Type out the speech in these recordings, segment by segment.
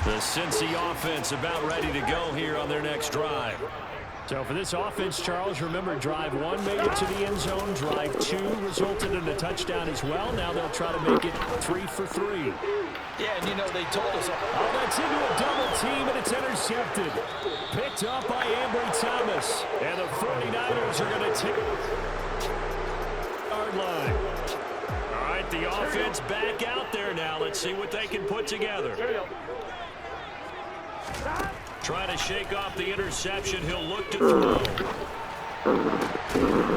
The Cincy offense about ready to go here on their next drive. So for this offense, Charles, remember drive 1 made it to the end zone. Drive 2 resulted in a touchdown as well. Now they'll try to make it 3 for 3. Yeah, and you know, they told us. Oh, that's into a double team, and it's intercepted. Picked up by Ambry Thomas. And the 49ers are going to take yard line. All right, the offense back out there now. Let's see what they can put together. Trying to shake off the interception. He'll look to throw.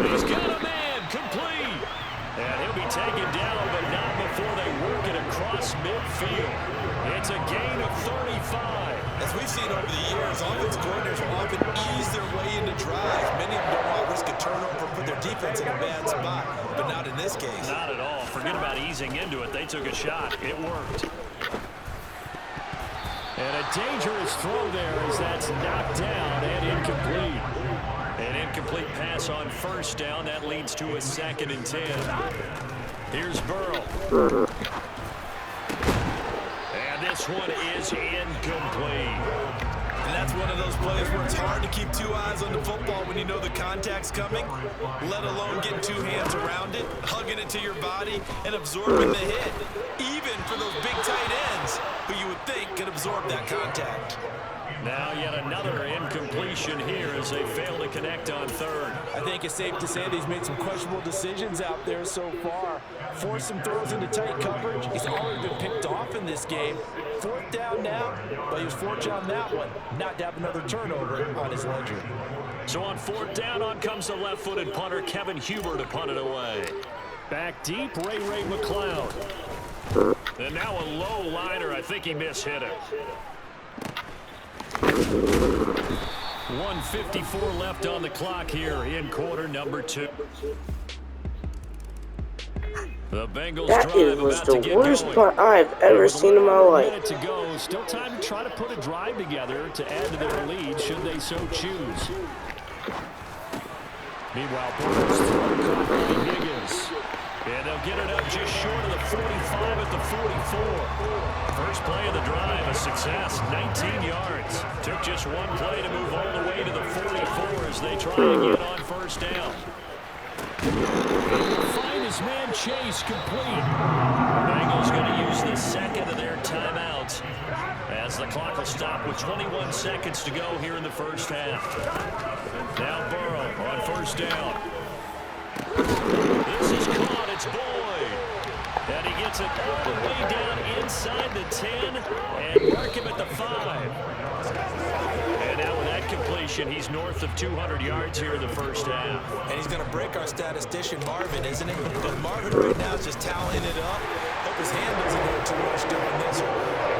He's got a man complete. And he'll be taken down, but not before they work it across midfield. It's a gain of 35. As we've seen over the years, offense coordinators will often ease their way into drives. Many of them don't want to risk a turnover and put their defense in a bad spot, but not in this case. Not at all. Forget about easing into it. They took a shot. It worked. And a dangerous throw there as that's knocked down and incomplete. An incomplete pass on first down. That leads to a 2nd and 10. Here's Burrow. And this one is incomplete. And that's one of those plays where it's hard to keep 2 eyes on the football when you know the contact's coming, let alone getting 2 hands around it, hugging it to your body, and absorbing the hit. Even for those big tight ends, who you would think could absorb that contact. Now yet another incompletion here as they fail to connect on 3rd. I think it's safe to say that he's made some questionable decisions out there so far. Forced some throws into tight coverage. He's already been picked off in this game. 4th down now, but he was fortunate on that one, not to have another turnover on his ledger. So on 4th down, on comes the left-footed punter, Kevin Huber, to punt it away. Back deep, Ray McCloud. And now a low liner. I think he mishit it. 1:54 left on the clock here in quarter number 2. The Bengals That drive was about the to get worst going. part I've ever seen in my life. Minute to go. Still time to try to put a drive together to add to their lead should they so choose. Meanwhile, Burrow's throw caught by Higgins. And they'll get it up just short of the 45 at the 44. First play of the drive, a success, 19 yards. Took just one play to move all the way to the 44 as they try again on first down. He'll find his man Chase complete. The Bengals going to use the 2nd of their timeouts as the clock will stop with 21 seconds to go here in the first half. Now Burrow on first down. This is caught. It's Boyd. And he gets it all the way down inside the 10 and mark him at the 5. And now with that completion, he's north of 200 yards here in the first half. And he's going to break our statistician, Marvin, isn't he? Because Marvin right now is just tallying it up. Hope his hand doesn't hurt too much during this.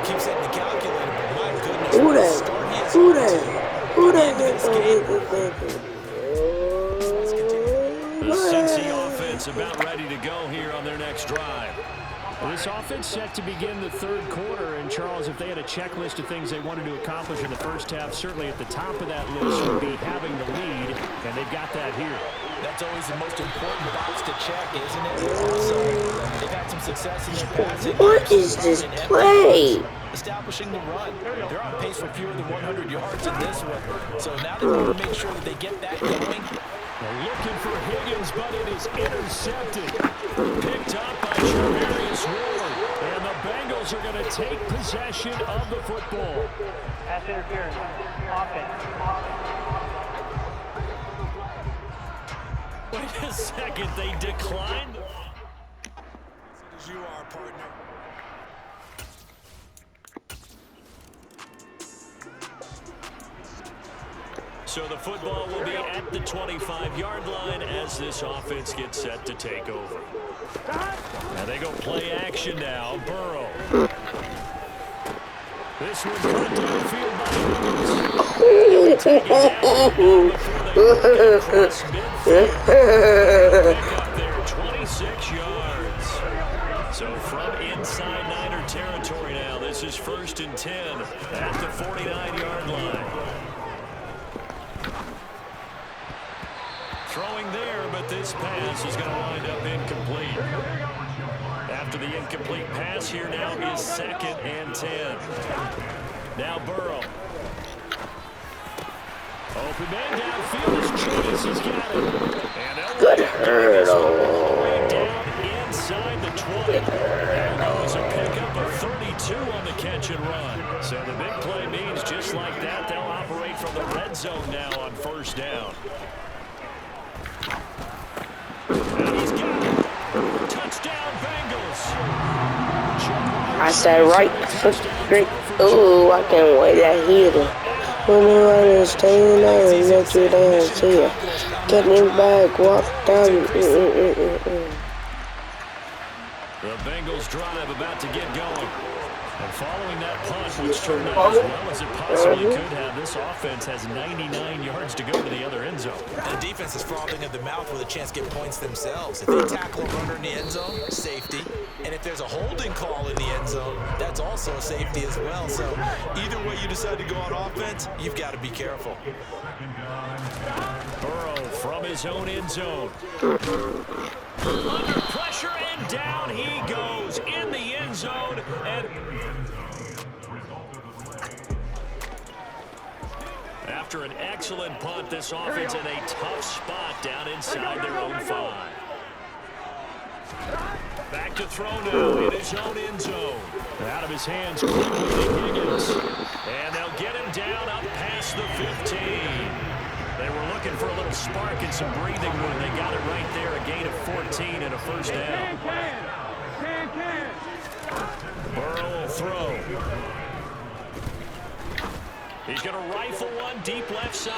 Keeps hitting the calculator, but my goodness. Who that? The Cincy offense about ready to go here on their next drive. Well, this offense set to begin the 3rd quarter. And, Charles, if they had a checklist of things they wanted to accomplish in the first half, certainly at the top of that list would be having the lead, and they've got that here. That's always the most important box to check, isn't it? Also, they've had some success in their passing. What is this play? Establishing the run. They're on pace for fewer than 100 yards in this one. So now they want to make sure that they get that going. They're looking for Higgins, but it is intercepted. Picked up by Charvarius Ward. And the Bengals are going to take possession of the football. Pass interference. Offense. Wait a second. They declined. As you are, partner. So the football will be at the 25-yard line as this offense gets set to take over. Now they go play action now. Burrow. This one cut downfield by Higgins. Take it down before they work it across midfield. Pick up there, 26 yards. So from inside Niner territory now, this is 1st and 10 at the 49-yard line. Throwing there, but this pass is going to wind up incomplete. After the incomplete pass, here now is 2nd and 10. Now Burrow. Open man downfield as Chase has got it. And Good all the way hurdle. down inside the 20. That was a pickup of 32 on the catch and run. So the big play means just like that, they'll operate from the red zone now on first down. And he's got it. Touchdown Bengals. I said right foot straight. Ooh, I can't wait to hear it. When you understand and let you dance here. Get me back, walk down. The Bengals drive about to get going. And following that punt, which turned out as well as it possibly could have, this offense has 99 yards to go to the other end zone. The defense is frothing at the mouth with a chance to get points themselves. If they tackle a runner in the end zone, safety. And if there's a holding call in the end zone, that's also a safety as well. So either way you decide to go on offense, you've got to be careful. Burrow from his own end zone. Under pressure and down he goes in the end zone. And after an excellent punt, this offense in a tough spot down inside their own 5. Back to throw now in his own end zone. Out of his hands quickly to Higgins. And they'll get him down up past the 15. They were looking for a little spark and some breathing room. They got it right there, a gain of 14 and a first down. Burrow will throw. He's going to rifle one deep left side.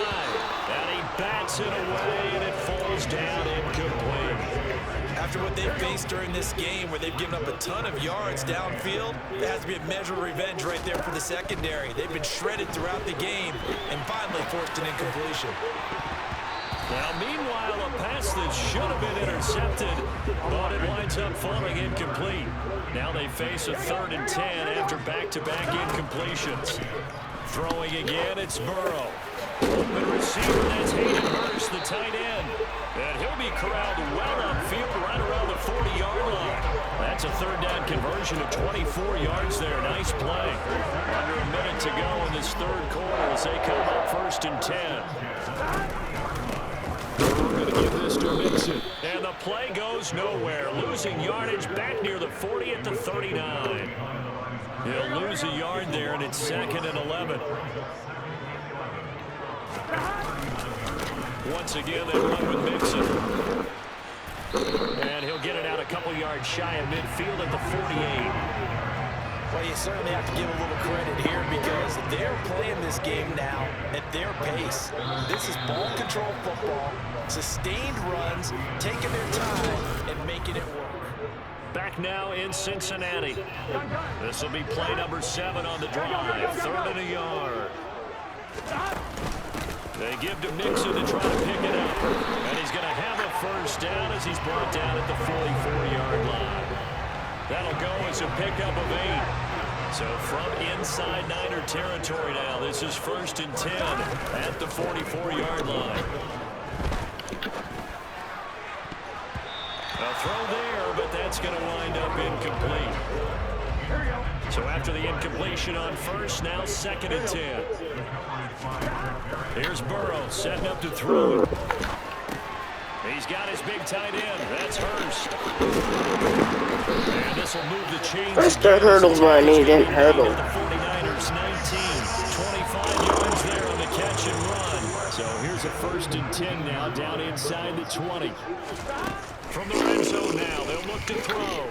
And he bats it away, and it falls down incomplete. After what they've faced during this game, where they've given up a ton of yards downfield, there has to be a measure of revenge right there for the secondary. They've been shredded throughout the game and finally forced an incompletion. Now, meanwhile, a pass that should have been intercepted, but it winds up falling incomplete. Now they face a 3rd and 10 after back-to-back incompletions. Throwing again, it's Burrow. Open receiver, that's Hayden Hurst, the tight end. And he'll be corralled well upfield right around the 40-yard line. That's a 3rd down conversion of 24 yards there. Nice play. Under a minute to go in this 3rd quarter as they come up 1st and 10. We're going to give this to Mixon. And the play goes nowhere. Losing yardage back near the 40 at the 39. He'll lose a yard there, and it's 2nd and 11. Once again, they run with Mixon. And he'll get it out a couple yards shy of midfield at the 48. Well, you certainly have to give a little credit here because they're playing this game now at their pace. This is ball control football, sustained runs, taking their time, and making it work. Back now in Cincinnati. This will be play number 7 on the drive. 3rd and a yard. They give to Mixon to try to pick it up. And he's going to have a first down as he's brought down at the 44-yard line. That'll go as a pickup of 8. So from inside Niner territory now, this is 1st and 10 at the 44-yard line. A throw there, but that's going to wind up incomplete. So after the incompletion on first, now 2nd and 10. Here's Burrow setting up to throw. He's got his big tight end. That's Hurst. And this will move the chains. That's the hurdle run. He didn't hurdle. The 49ers 19. 25 yards there on the catch and run. So here's a 1st and 10 now down inside the 20. From the red zone now, they'll look to throw.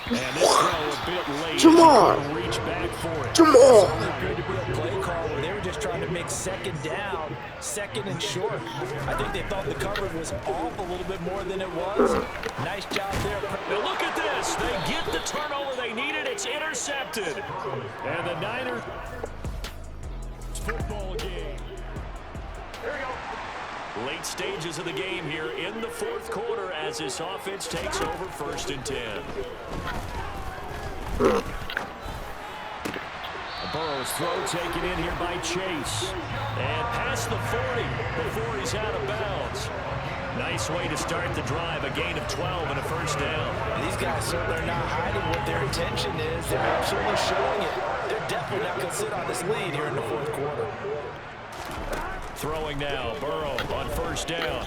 And this throw a bit late. Come on. Reach back for it. Come on. It appeared to be a play call where they were just trying to make 2nd down, 2nd and short. I think they thought the coverage was off a little bit more than it was. Nice job there. Now look at this. They get the turnover they needed. It's intercepted. And the Niners football game. Here we go. Late stages of the game here in the 4th quarter as this offense takes over 1st and 10. Burrow's throw taken in here by Chase. And past the 40 before he's out of bounds. Nice way to start the drive, a gain of 12 and a first down. These guys certainly are not hiding what their intention is. They're absolutely showing it. They're definitely not going to sit on this lead here in the fourth quarter. Throwing now, Burrow on first down.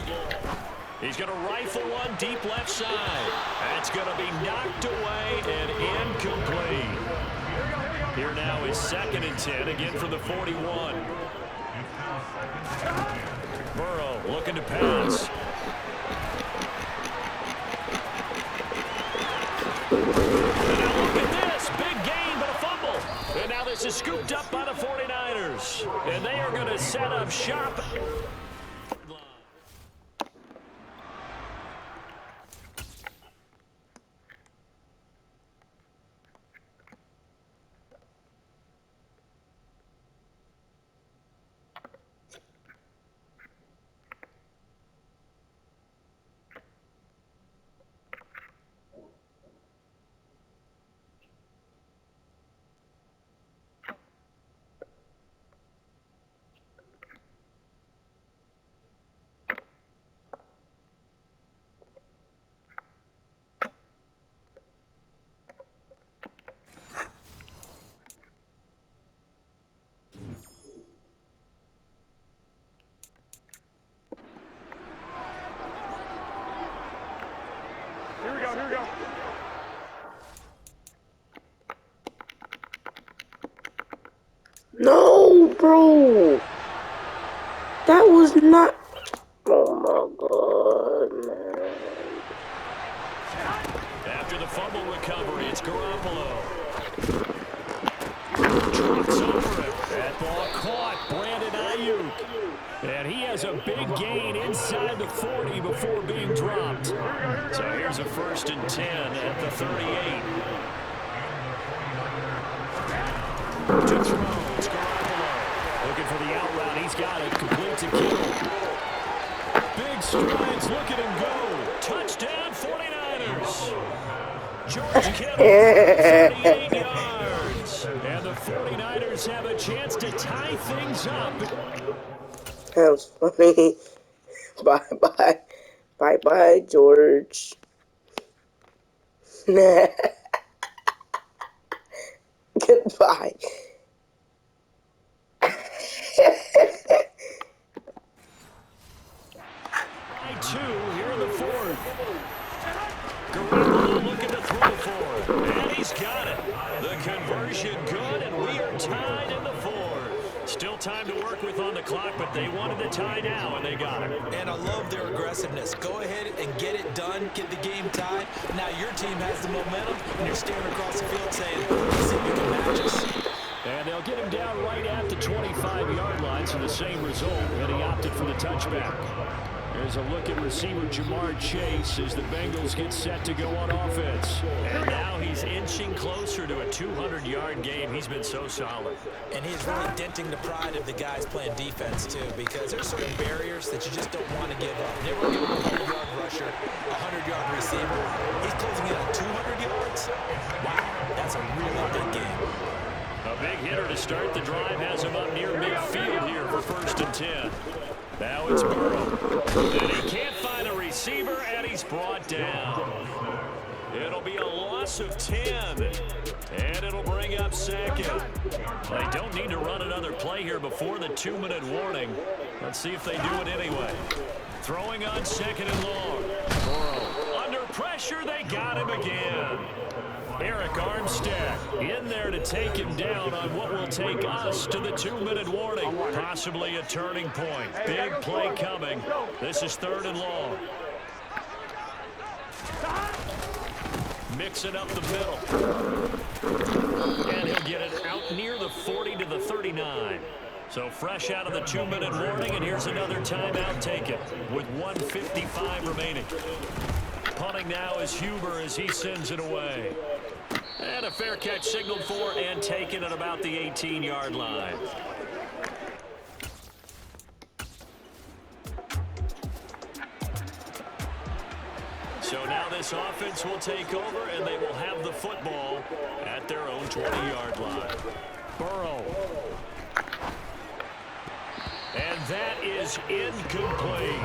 He's going to rifle one deep left side. That's going to be knocked away and incomplete. Here now is 2nd and 10, again from the 41. Burrow looking to pass. And now look at this. Big gain, but a fumble. And now this is scooped up by the 49ers. And they are going to set up shop. Here we go, here we go. No, bro. That was not. Oh my god, man. After the fumble recovery, it's Garoppolo. Drops over it. That ball caught. Brandon Ayuk. And he has a big gain inside the 40 before being dropped. So here's a 1st and 10 at the 38. To throw, it's Garoppolo. Looking for the out route. He's got it. Complete to Kittle. Big strides. Look at him go. Touchdown 49ers. George Kittle, 38 yards. And the 49ers have a chance to tie things up. That was funny. Bye-bye. Bye-bye, George. Goodbye. By 2 here in the 4th. Garoppolo looking to throw for it. And he's got it. The conversion good, and we are tied in the 4th. Still time to work with on the clock, but they wanted the tie now, and they got it. And I love their aggressiveness. Go ahead and get it done, get the game tied. Now your team has the momentum, and you're staring across the field saying, let's see if we can match us. And they'll get him down right at the 25-yard line, so the same result, and he opted for the touchback. There's a look at receiver Jamar Chase as the Bengals get set to go on offense. And now he's inching closer to a 200-yard game. He's been so solid. And he's really denting the pride of the guys playing defense, too, because there's certain barriers that you just don't want to give up. Never give up a 100-yard rusher, a 100-yard receiver. He's closing in on 200 yards. Wow, that's a really big game. A big hitter to start the drive has him up near midfield here for 1st and 10. Now it's Burrow. And he can't find a receiver, and he's brought down. It'll be a loss of 10. And it'll bring up 2nd. They don't need to run another play here before the 2-minute warning. Let's see if they do it anyway. Throwing on 2nd and long. Burrow under pressure. They got him again. Eric Armstead in there to take him down on what will take us to the 2-minute warning. Possibly a turning point. Big play coming. This is 3rd and long. Mixing up the middle. And he'll get it out near the 40 to the 39. So fresh out of the 2-minute warning, and here's another timeout taken with 1:55 remaining. Punting now is Huber as he sends it away. And a fair catch signaled for and taken at about the 18-yard line. So now this offense will take over, and they will have the football at their own 20-yard line. Burrow. And that is incomplete.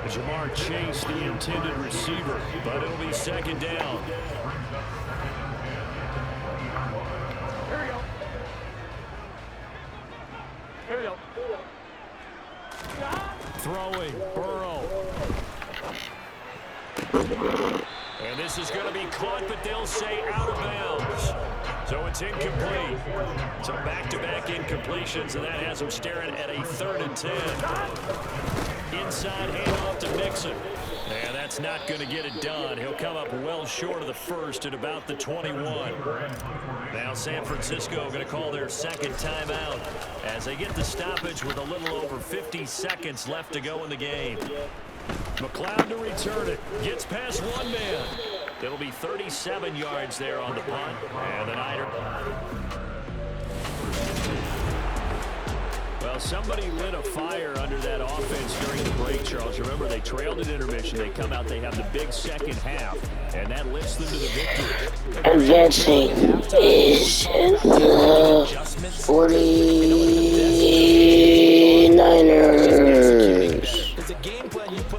Jamar Chase, the intended receiver, but it'll be second down. Here we go. Throwing, Burrow. And this is going to be caught, but they'll say out of bounds. So it's incomplete. So back-to-back incompletions, and that has them staring at a 3rd and 10. Inside handoff to Mixon. And that's not going to get it done. He'll come up well short of the first at about the 21. Now San Francisco going to call their second timeout as they get the stoppage with a little over 50 seconds left to go in the game. McLeod to return it. Gets past one man. It'll be 37 yards there on the punt. And the Niners. Well, somebody lit a fire under that offense during the break, Charles. Remember, they trailed at intermission. They come out, they have the big second half, and that lifts them to the victory. Advancing is